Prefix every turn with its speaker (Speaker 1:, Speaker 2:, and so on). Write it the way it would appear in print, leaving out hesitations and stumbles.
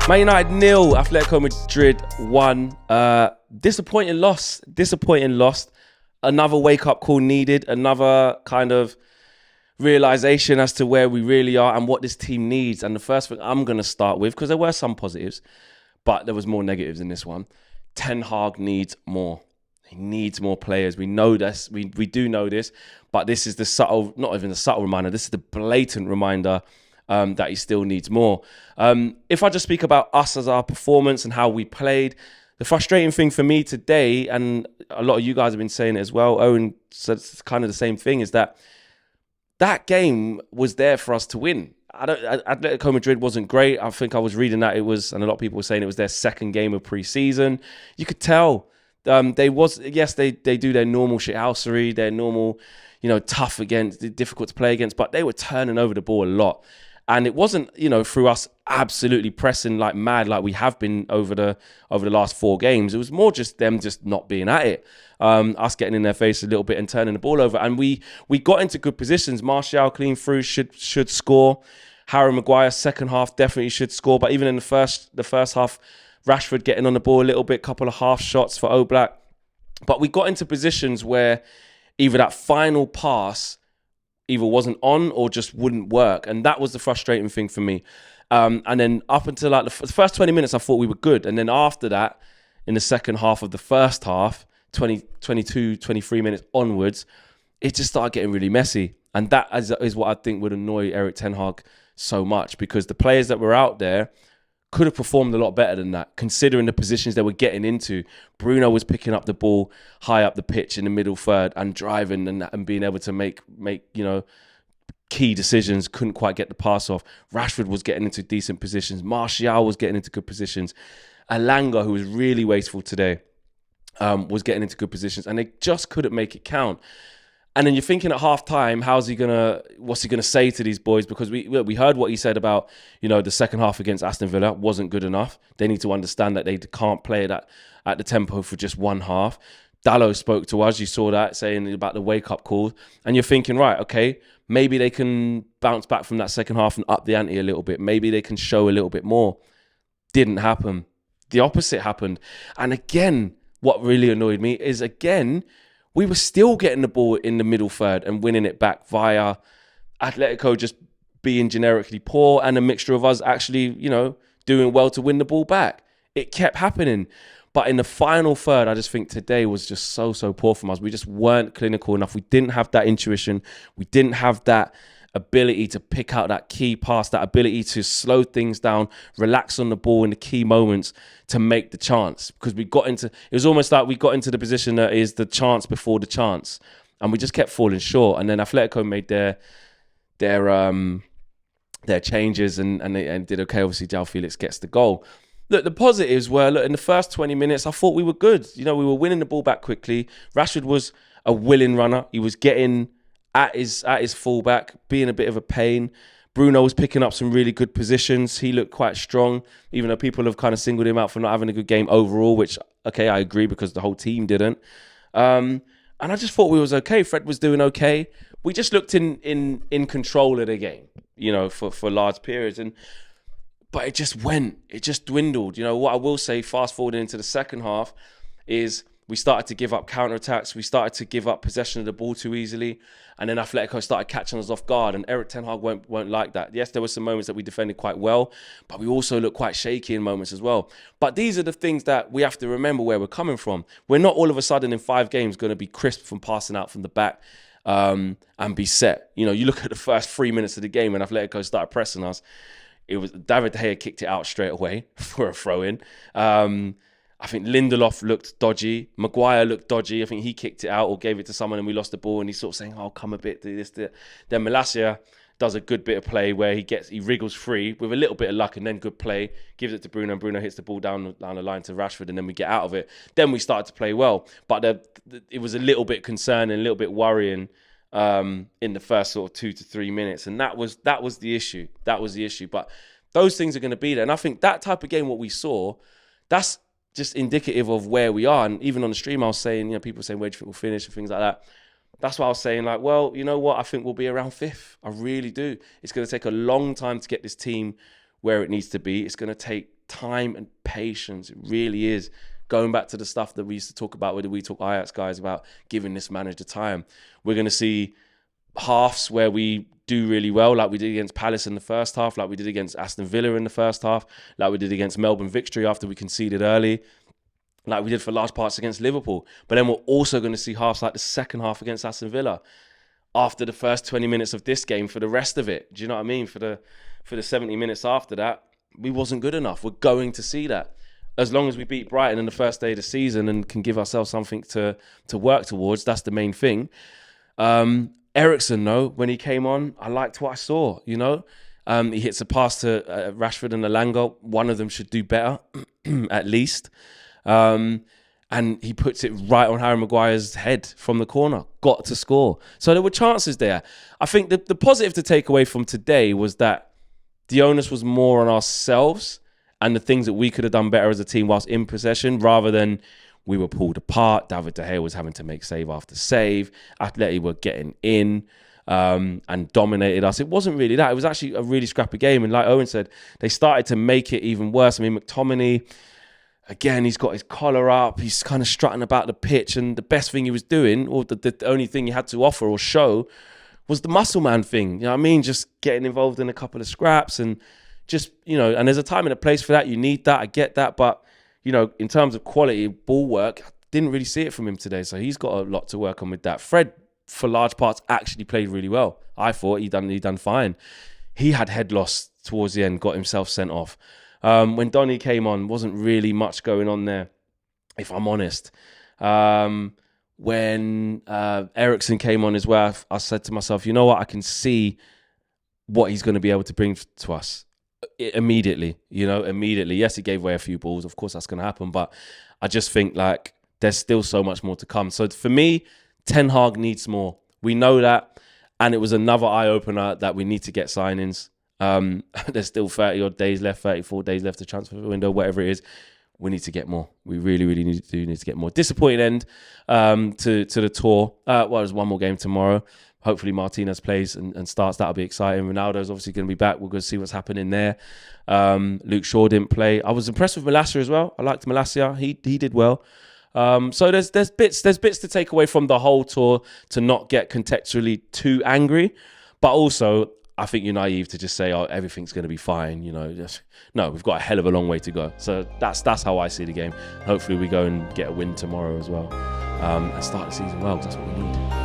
Speaker 1: Man United 0, Atletico Madrid 1. Disappointing loss. Another wake-up call needed. Another kind of realization as to where we really are and what this team needs. And the first thing I'm going to start with, because there were some positives, but there was more negatives in this one. Ten Hag needs more. He needs more players. We know this. We do know this. But this is the subtle, not even the subtle reminder. This is the blatant reminder that he still needs more. If I just speak about us as our performance and how we played, the frustrating thing for me today, and a lot of you guys have been saying it as well, Owen said it's kind of the same thing, is that game was there for us to win. Atletico Madrid wasn't great. I think I was reading that it was, and a lot of people were saying it was their second game of pre-season. You could tell they do their normal shithousery, their normal, tough against, difficult to play against, but they were turning over the ball a lot. And it wasn't, through us absolutely pressing like mad, like we have been over the last 4 games. It was more just them just not being at it. Us getting in their face a little bit and turning the ball over. And we got into good positions. Martial clean through should score. Harry Maguire second half definitely should score. But even in the first half, Rashford getting on the ball a little bit, couple of half shots for Oblak. But we got into positions where either that final pass either wasn't on or just wouldn't work. And that was the frustrating thing for me. And then up until like the first 20 minutes, I thought we were good. And then after that, in the second half of the first half, 22, 23 minutes onwards, it just started getting really messy. And that is what I think would annoy Erik ten Hag so much, because the players that were out there could have performed a lot better than that, considering the positions they were getting into. Bruno was picking up the ball high up the pitch in the middle third and driving and being able to make key decisions, couldn't quite get the pass off. Rashford was getting into decent positions. Martial was getting into good positions. Alanga, who was really wasteful today, was getting into good positions, and they just couldn't make it count. And then you're thinking at half time, what's he gonna say to these boys? Because we heard what he said about, the second half against Aston Villa wasn't good enough. They need to understand that they can't play it at the tempo for just one half. Dallo spoke to us, you saw that, saying about the wake-up call. And you're thinking, right, okay, maybe they can bounce back from that second half and up the ante a little bit. Maybe they can show a little bit more. Didn't happen. The opposite happened. And again, what really annoyed me is, we were still getting the ball in the middle third and winning it back via Atletico just being generically poor and a mixture of us actually, doing well to win the ball back. It kept happening. But in the final third, I just think today was just so poor from us. We just weren't clinical enough. We didn't have that intuition. We didn't have that ability to pick out that key pass, that ability to slow things down, relax on the ball in the key moments to make the chance. Because it was almost like we got into the position that is the chance before the chance. And we just kept falling short. And then Atletico made their changes and did okay. Obviously, João Felix gets the goal. Look, the positives were, in the first 20 minutes, I thought we were good. We were winning the ball back quickly. Rashford was a willing runner. He was getting at his fullback, being a bit of a pain. Bruno was picking up some really good positions. He looked quite strong, even though people have kind of singled him out for not having a good game overall, which, okay, I agree, because the whole team didn't. And I just thought we was okay. Fred was doing okay. We just looked in control of the game, for large periods. But it just dwindled. What I will say, fast forwarding into the second half, is we started to give up counterattacks. We started to give up possession of the ball too easily. And then Atletico started catching us off guard. And Erik ten Hag won't like that. Yes, there were some moments that we defended quite well, but we also looked quite shaky in moments as well. But these are the things that we have to remember where we're coming from. We're not all of a sudden in 5 games going to be crisp from passing out from the back and be set. You look at the first 3 minutes of the game when Atletico started pressing us. It was David De Gea kicked it out straight away for a throw-in. I think Lindelof looked dodgy. Maguire looked dodgy. I think he kicked it out or gave it to someone and we lost the ball, and he's sort of saying, "Oh, come a bit, do this, do that." Then Malacia does a good bit of play where he wriggles free with a little bit of luck and then good play, gives it to Bruno, and Bruno hits the ball down the line to Rashford, and then we get out of it. Then we started to play well. But it was a little bit concerning, a little bit worrying in the first sort of 2 to 3 minutes. And that was the issue. That was the issue. But those things are going to be there. And I think that type of game, what we saw, that's just indicative of where we are. And even on the stream, I was saying, people saying, where do you think we'll finish and things like that. That's why I was saying, well, you know what? I think we'll be around 5th. I really do. It's going to take a long time to get this team where it needs to be. It's going to take time and patience. It really is. Going back to the stuff that we used to talk about when we talk Ajax guys about giving this manager time. We're going to see halves where we do really well, like we did against Palace in the first half, like we did against Aston Villa in the first half, like we did against Melbourne Victory after we conceded early, like we did for large parts against Liverpool. But then we're also going to see halves like the second half against Aston Villa after the first 20 minutes of this game for the rest of it. Do you know what I mean? For the 70 minutes after that, we wasn't good enough. We're going to see that. As long as we beat Brighton in the first day of the season and can give ourselves something to work towards, that's the main thing. Eriksen, though, when he came on, I liked what I saw, you know. He hits a pass to Rashford and Elanga. One of them should do better, at least. And he puts it right on Harry Maguire's head from the corner. Got to score. So there were chances there. I think the positive to take away from today was that the onus was more on ourselves and the things that we could have done better as a team whilst in possession, rather than we were pulled apart. David De Gea was having to make save after save. Atleti were getting in and dominated us. It wasn't really that. It was actually a really scrappy game. And like Owen said, they started to make it even worse. I mean, McTominay, again, he's got his collar up. He's kind of strutting about the pitch. And the best thing he was doing, or the only thing he had to offer or show, was the muscle man thing. You know what I mean? Just getting involved in a couple of scraps and just, you know, and there's a time and a place for that. You need that. I get that. But, you know, in terms of quality ball work, I didn't really see it from him today. So he's got a lot to work on with that. Fred, for large parts, actually played really well. I thought he done fine. He had head loss towards the end, got himself sent off. When Donny came on, wasn't really much going on there, if I'm honest. When Eriksen came on as well, I said to myself, you know what? I can see what he's going to be able to bring to us immediately. Yes, he gave away a few balls. Of course, that's going to happen. But I just think like there's still so much more to come. So for me, Ten Hag needs more. We know that. And it was another eye-opener that we need to get signings. There's still 30-odd days left, 34 days left to transfer window, whatever it is. We need to get more. We really, really need to get more. Disappointing end to the tour. There's one more game tomorrow. Hopefully Martinez plays and starts. That'll be exciting. Ronaldo's obviously going to be back. We're going to see what's happening there. Luke Shaw didn't play. I was impressed with Malacia as well. I liked Malacia. He did well. So there's bits to take away from the whole tour to not get contextually too angry, but also I think you're naive to just say, oh, everything's going to be fine. You know, no, we've got a hell of a long way to go. So that's how I see the game. Hopefully we go and get a win tomorrow as well, and start the season well, because that's what we need.